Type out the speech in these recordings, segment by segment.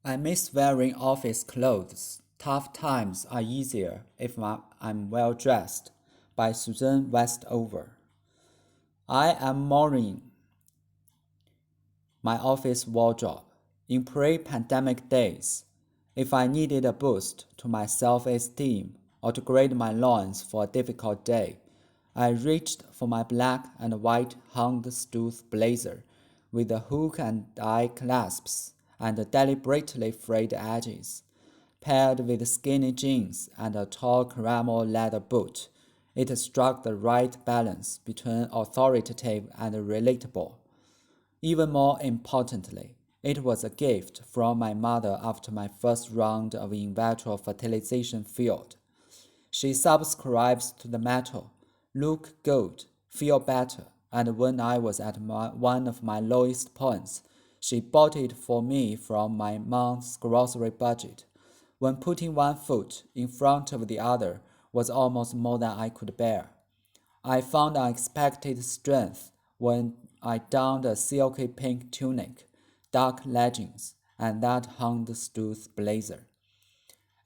I miss wearing office clothes. Tough times are easier if I'm well dressed. By Susan Westover. I am mourning my office wardrobe. In pre-pandemic days, if I needed a boost to my self-esteem or to grade my lawns for a difficult day, I reached for my black and white houndstooth blazer with the hook and eye clasps and deliberately frayed edges. Paired with skinny jeans and a tall caramel leather boot, it struck the right balance between authoritative and relatable. Even more importantly, it was a gift from my mother after my first round of in vitro fertilization failed. She subscribes to the motto, look good, feel better, and when I was at one of my lowest points, she bought it for me from my month's grocery budget. When putting one foot in front of the other was almost more than I could bear. I found unexpected strength when I donned a silky pink tunic, dark leggings, and that houndstooth blazer.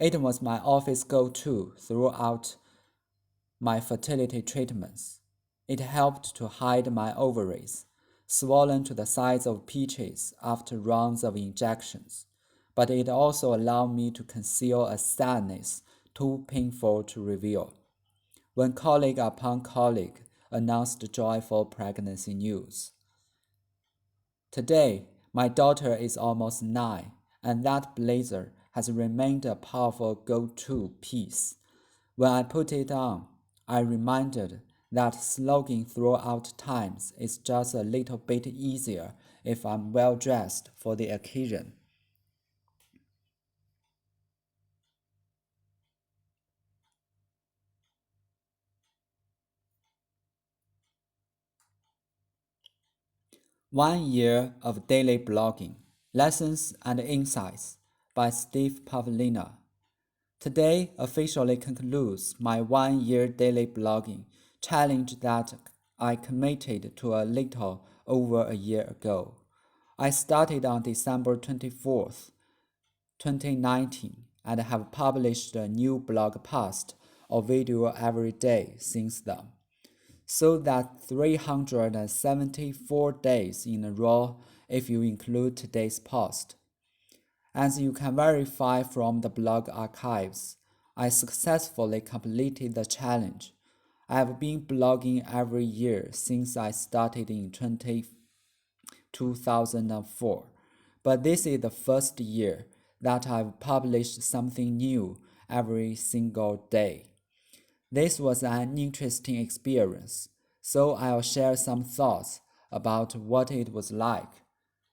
It was my office go-to throughout my fertility treatments. It helped to hide my ovaries, swollen to the size of peaches after rounds of injections, but it also allowed me to conceal a sadness too painful to reveal. When colleague upon colleague announced joyful pregnancy news. Today, my daughter is almost 9, and that blazer has remained a powerful go-to piece. When I put it on, I reminded that slogging throughout times is just a little bit easier if I'm well dressed for the occasion. One Year of Daily Blogging Lessons and Insights by Steve Pavlina. Today officially concludes my 1 year daily blogging challenge that I committed to a little over a year ago. I started on December 24th, 2019, and have published a new blog post or video every day since then. So that 374 days in a row if you include today's post. As you can verify from the blog archives, I successfully completed the challenge. I have been blogging every year since I started in 2004, but this is the first year that I've published something new every single day. This was an interesting experience, so I'll share some thoughts about what it was like,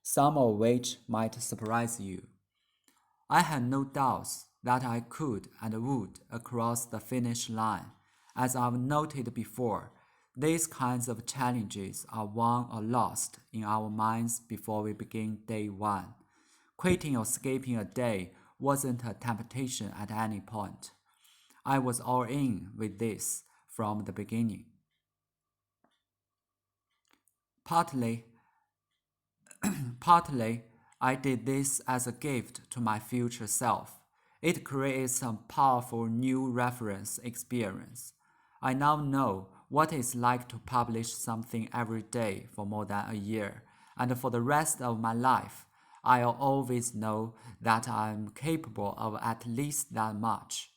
some of which might surprise you. I had no doubts that I could and would cross the finish line. As I've noted before, these kinds of challenges are won or lost in our minds before we begin day one. Quitting or skipping a day wasn't a temptation at any point. I was all in with this from the beginning. Partly, partly, I did this as a gift to my future self. It creates some powerful new reference experience. I now know what it's like to publish something every day for more than a year, and for the rest of my life, I'll always know that I'm capable of at least that much.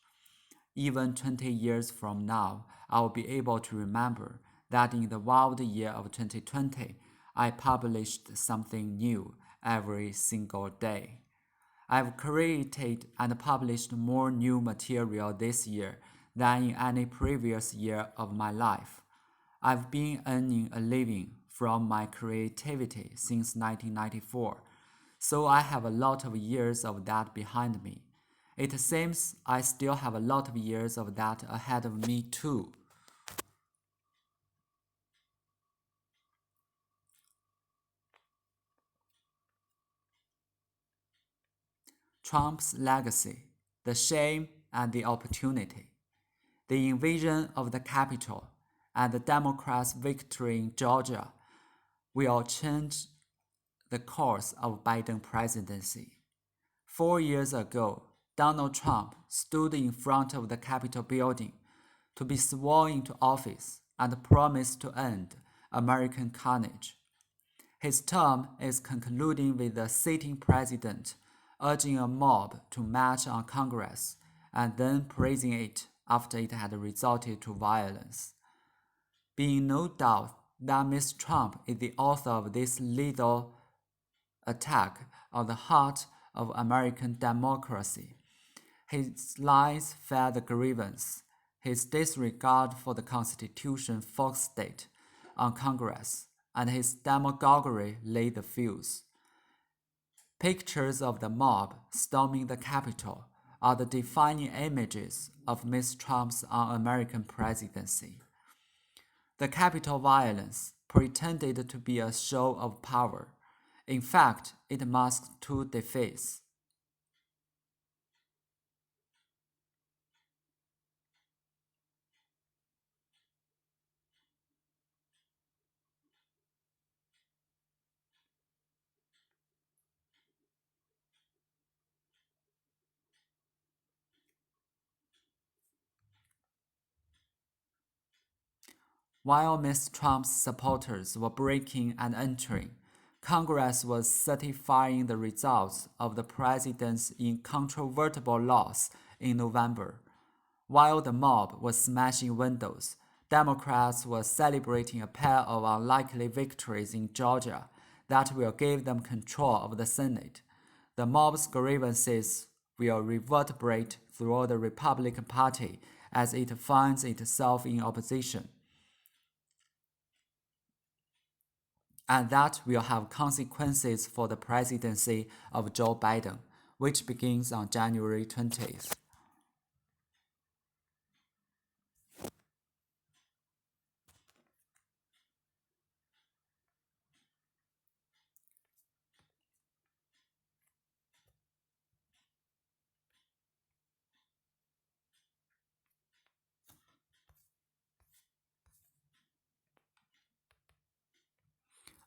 Even 20 years from now, I'll be able to remember that in the wild year of 2020, I published something new every single day. I've created and published more new material this year than in any previous year of my life. I've been earning a living from my creativity since 1994, so I have a lot of years of that behind me. It seems I still have a lot of years of that ahead of me too. Trump's legacy, the shame and the opportunity. The invasion of the Capitol and the Democrats' victory in Georgia will change the course of Biden presidency. 4 years ago, Donald Trump stood in front of the Capitol building to be sworn into office and promised to end American carnage. His term is concluding with the sitting president urging a mob to march on Congress and then praising it after it had resulted to violence. Being no doubt that Mr. Trump is the author of this lethal attack on the heart of American democracy. His lies fed the grievance. His disregard for the Constitution focused on Congress, and his demagoguery laid the fuse. Pictures of the mob storming the Capitol are the defining images of Mr. Trump's un-American presidency. The Capitol violence pretended to be a show of power. In fact, it masked two defeats. While Mr. Trump's supporters were breaking and entering, Congress was certifying the results of the president's incontrovertible loss in November. While the mob was smashing windows, Democrats were celebrating a pair of unlikely victories in Georgia that will give them control of the Senate. The mob's grievances will reverberate through the Republican Party as it finds itself in opposition. And that will have consequences for the presidency of Joe Biden, which begins on January 20th.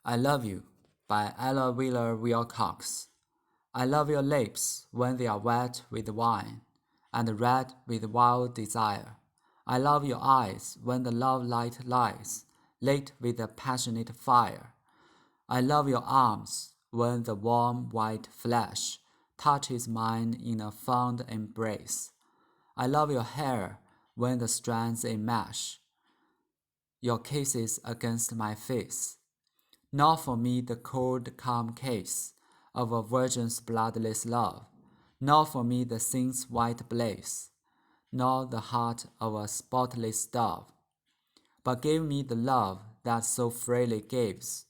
I Love You by Ella Wheeler Wilcox. I love your lips when they are wet with wine and red with wild desire. I love your eyes when the love light lies, lit with a passionate fire. I love your arms when the warm white flesh touches mine in a fond embrace. I love your hair when the strands enmesh, your kisses against my face. Not for me the cold, calm case of a virgin's bloodless love, nor for me the sin's white blaze, nor the heart of a spotless dove, but give me the love that so freely gives,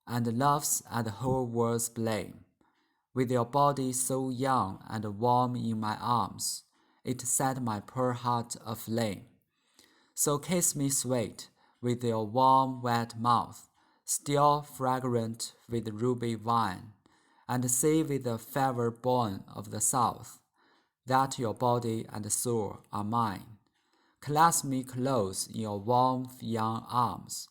and loves at the whole world's blame. With your body so young and warm in my arms, it set my poor heart aflame. So kiss me sweet with your warm, wet mouth, still fragrant with ruby wine, and say with the fever born of the south, that your body and soul are mine. Clasp me close in your warm young arms,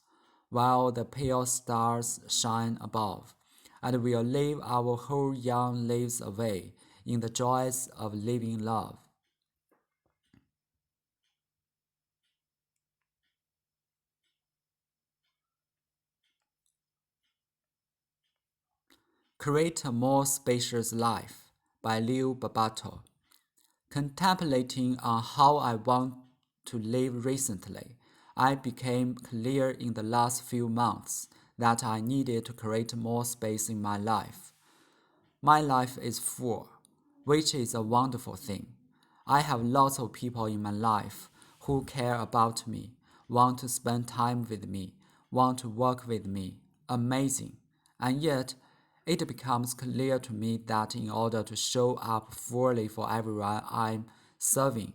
while the pale stars shine above, and we'll live our whole young lives away in the joys of living love. Create a More Spacious Life by Liu Babato. Contemplating on how I want to live recently, I became clear in the last few months that I needed to create more space in my life. My life is full, which is a wonderful thing. I have lots of people in my life who care about me, want to spend time with me, want to work with me. Amazing. And yet, it becomes clear to me that in order to show up fully for everyone I'm serving,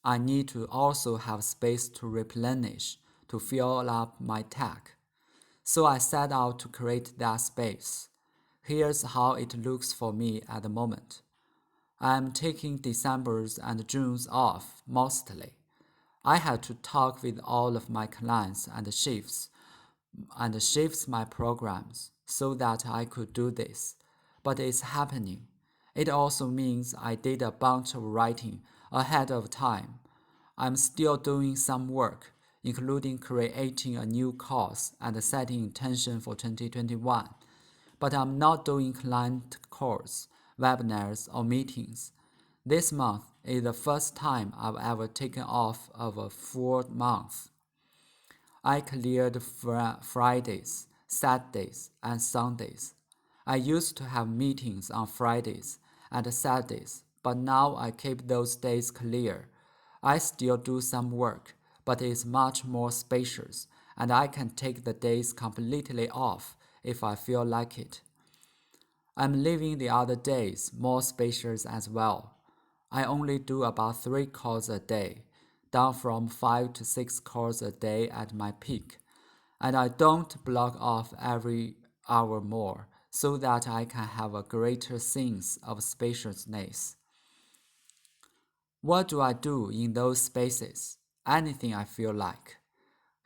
I need to also have space to replenish, to fill up my tank. So I set out to create that space. Here's how it looks for me at the moment. I'm taking December's and June's off mostly. I had to talk with all of my clients and shift my programs so that I could do this. but it's happening. It also means I did a bunch of writing ahead of time. I'm still doing some work, including creating a new course and setting intention for 2021. But I'm not doing client calls, webinars, or meetings. This month is the first time I've ever taken off of a full month. I cleared Fridays, Saturdays, and Sundays. I used to have meetings on Fridays and Saturdays, but now I keep those days clear. I still do some work, but it's much more spacious, and I can take the days completely off if I feel like it. I'm leaving the other days more spacious as well. I only do about 3 calls a day, down from 5 to 6 calls a day at my peak, and I don't block off every hour more so that I can have a greater sense of spaciousness. What do I do in those spaces? Anything I feel like.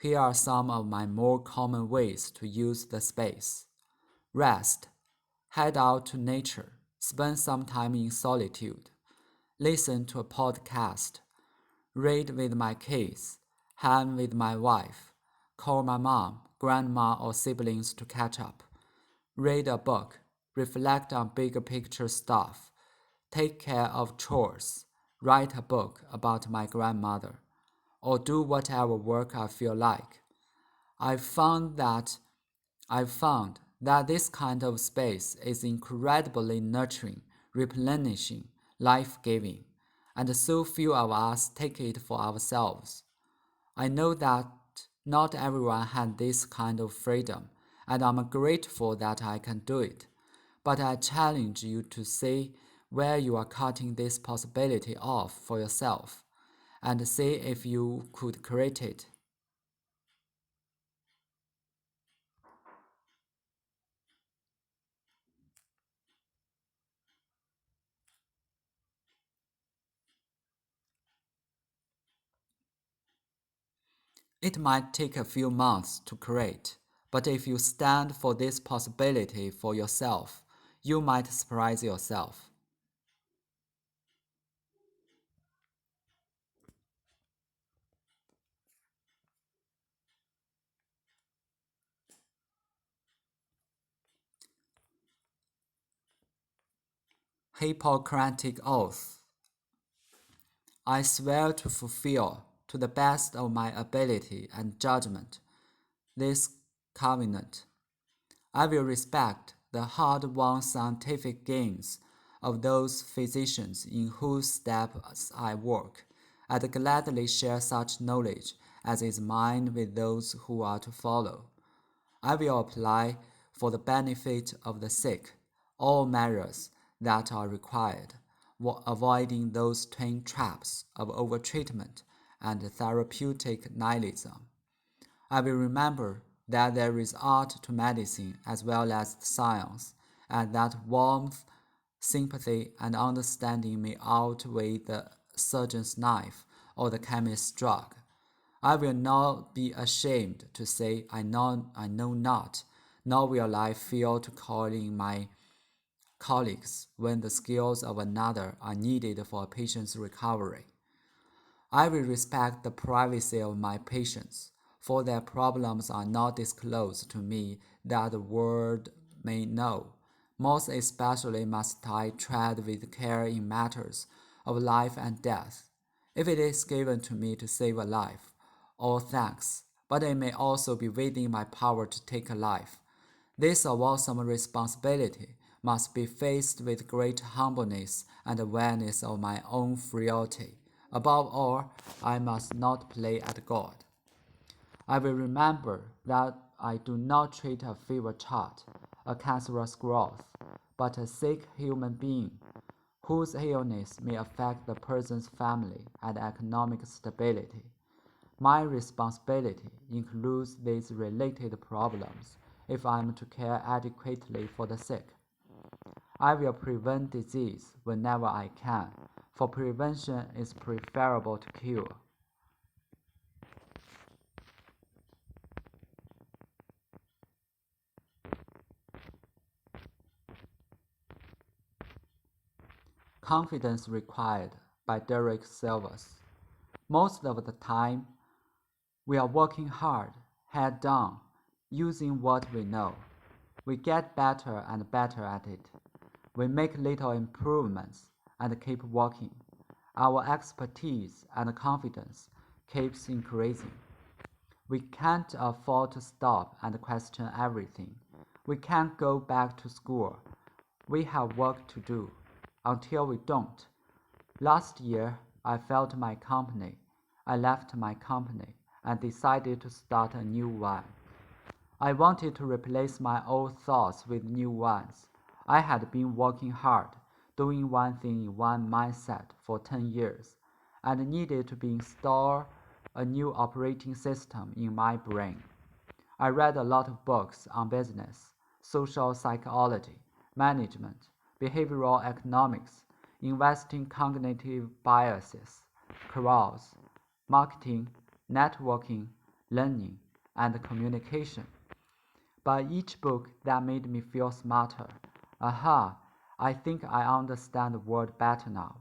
Here are some of my more common ways to use the space. Rest. Head out to nature. Spend some time in solitude. Listen to a podcast. Read with my kids. Hang with my wife. Call my mom, grandma, or siblings to catch up. Read a book. Reflect on bigger picture stuff. Take care of chores. Write a book about my grandmother. Or do whatever work I feel like. I've found that this kind of space is incredibly nurturing, replenishing, life-giving, and so few of us take it for ourselves. I know that not everyone has this kind of freedom, and I'm grateful that I can do it. But I challenge you to see where you are cutting this possibility off for yourself, and see if you could create it. It might take a few months to create, but if you stand for this possibility for yourself, you might surprise yourself. Hypocritic Oath. I swear to fulfill, to the best of my ability and judgment, this covenant. I will respect the hard-won scientific gains of those physicians in whose steps I work, and gladly share such knowledge as is mine with those who are to follow. I will apply, for the benefit of the sick, all measures that are required, avoiding those twin traps of overtreatment and therapeutic nihilism. I will remember that there is art to medicine as well as science, and that warmth, sympathy, and understanding may outweigh the surgeon's knife or the chemist's drug. I will not be ashamed to say I know not, nor will I fear to call in my colleagues when the skills of another are needed for a patient's recovery. I will respect the privacy of my patients, for their problems are not disclosed to me that the world may know. Most especially must I tread with care in matters of life and death. If it is given to me to save a life, all thanks, but it may also be within my power to take a life. This awesome responsibility must be faced with great humbleness and awareness of my own frailty. Above all, I must not play at God. I will remember that I do not treat a fever child, a cancerous growth, but a sick human being whose illness may affect the person's family and economic stability. My responsibility includes these related problems if I am to care adequately for the sick. I will prevent disease whenever I can, for prevention is preferable to cure. Confidence Required by Derek Silvers. Most of the time, we are working hard, head down, using what we know. We get better and better at it. We make little improvements and keep working. Our expertise and confidence keeps increasing. We can't afford to stop and question everything. We can't go back to school. We have work to do until we don't. Last year, I failed my company. I left my company and decided to start a new one. I wanted to replace my old thoughts with new ones. I had been working hard, doing one thing in one mindset for 10 years, and needed to install a new operating system in my brain. I read a lot of books on business, social psychology, management, behavioral economics, investing cognitive biases, careers, marketing, networking, learning, and communication. But each book that made me feel smarter, aha, I think I understand the world better now,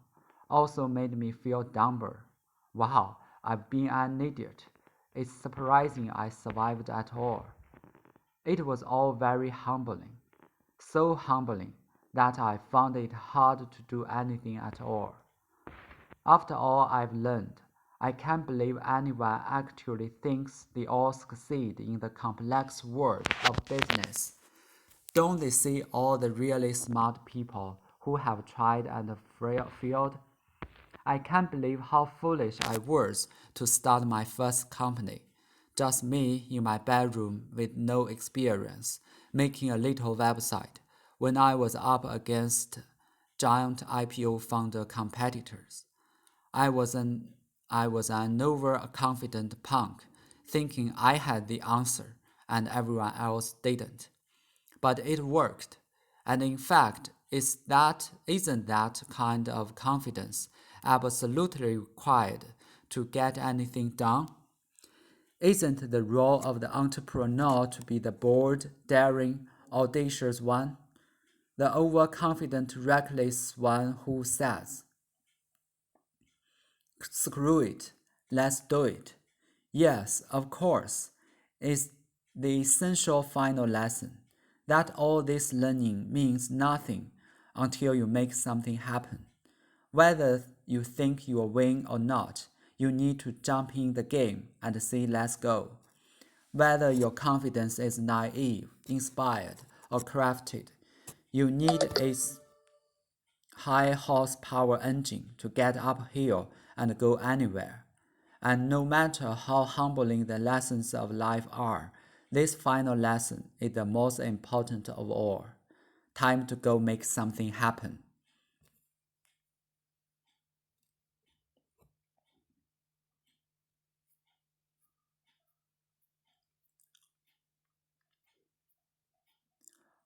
also made me feel dumber. Wow, I've been an idiot. It's surprising I survived at all. It was all very humbling, so humbling that I found it hard to do anything at all. After all I've learned, I can't believe anyone actually thinks they all succeed in the complex world of business. Don't they see all the really smart people who have tried and failed? I can't believe how foolish I was to start my first company. Just me in my bedroom with no experience, making a little website when I was up against giant IPO founder competitors. I was an overconfident punk, thinking I had the answer and everyone else didn't. But it worked, and in fact, isn't that kind of confidence absolutely required to get anything done? Isn't the role of the entrepreneur to be the bold, daring, audacious one? The overconfident, reckless one who says, "Screw it, let's do it." Yes, of course, is the essential final lesson that all this learning means nothing until you make something happen. Whether you think you will win or not, you need to jump in the game and say let's go. Whether your confidence is naive, inspired, or crafted, you need a high horsepower engine to get uphill and go anywhere. And no matter how humbling the lessons of life are, this final lesson is the most important of all. Time to go make something happen.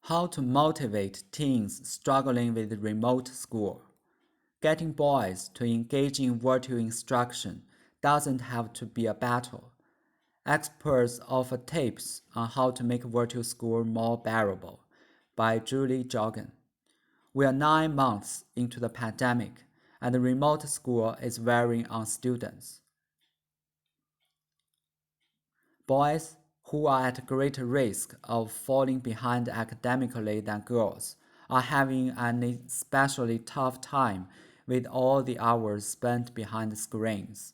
How to motivate teens struggling with remote school. Getting boys to engage in virtual instruction doesn't have to be a battle. Experts offer tips on how to make virtual school more bearable by Julie Jogan. We are 9 months into the pandemic, and remote school is wearing on students. Boys, who are at greater risk of falling behind academically than girls, are having an especially tough time with all the hours spent behind screens.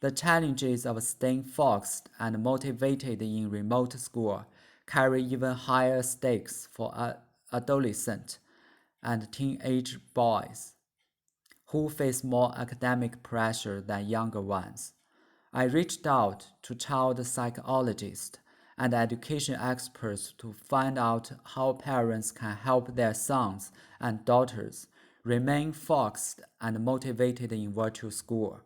The challenges of staying focused and motivated in remote school carry even higher stakes for adolescent and teenage boys, who face more academic pressure than younger ones. I reached out to child psychologists and education experts to find out how parents can help their sons and daughters remain focused and motivated in virtual school.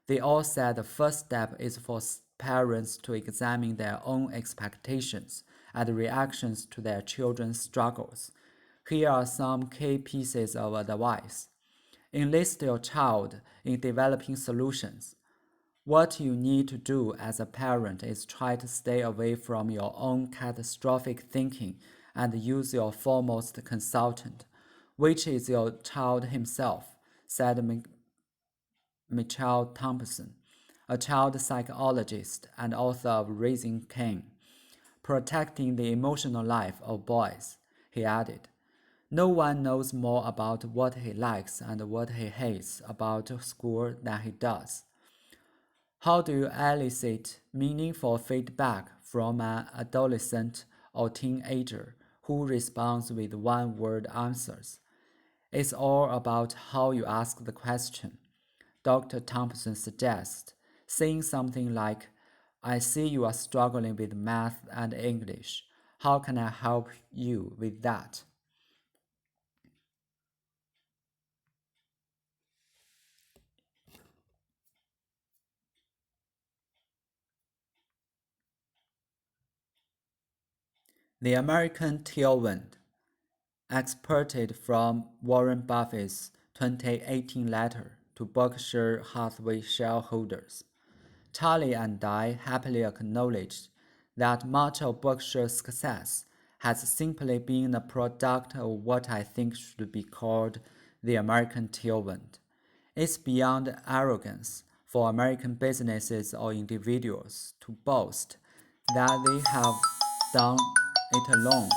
They all said the first step is for parents to examine their own expectations and reactions to their children's struggles. Here are some key pieces of advice. Enlist your child in developing solutions. What you need to do as a parent is try to stay away from your own catastrophic thinking and use your foremost consultant, which is your child himself. said Michelle Thompson, a child psychologist and author of Raising Cain. Protecting the emotional life of boys, he added. No one knows more about what he likes and what he hates about school than he does. How do you elicit meaningful feedback from an adolescent or teenager who responds with one-word answers? It's all about how you ask the question. Dr. Thompson suggests saying something like, I see you are struggling with math and English. How can I help you with that? The American Tailwind, excerpted from Warren Buffett's 2018 letter to Berkshire Hathaway shareholders. Charlie and I happily acknowledge that much of Berkshire's success has simply been a product of what I think should be called the American tailwind. It's beyond arrogance for American businesses or individuals to boast that they have done it alone.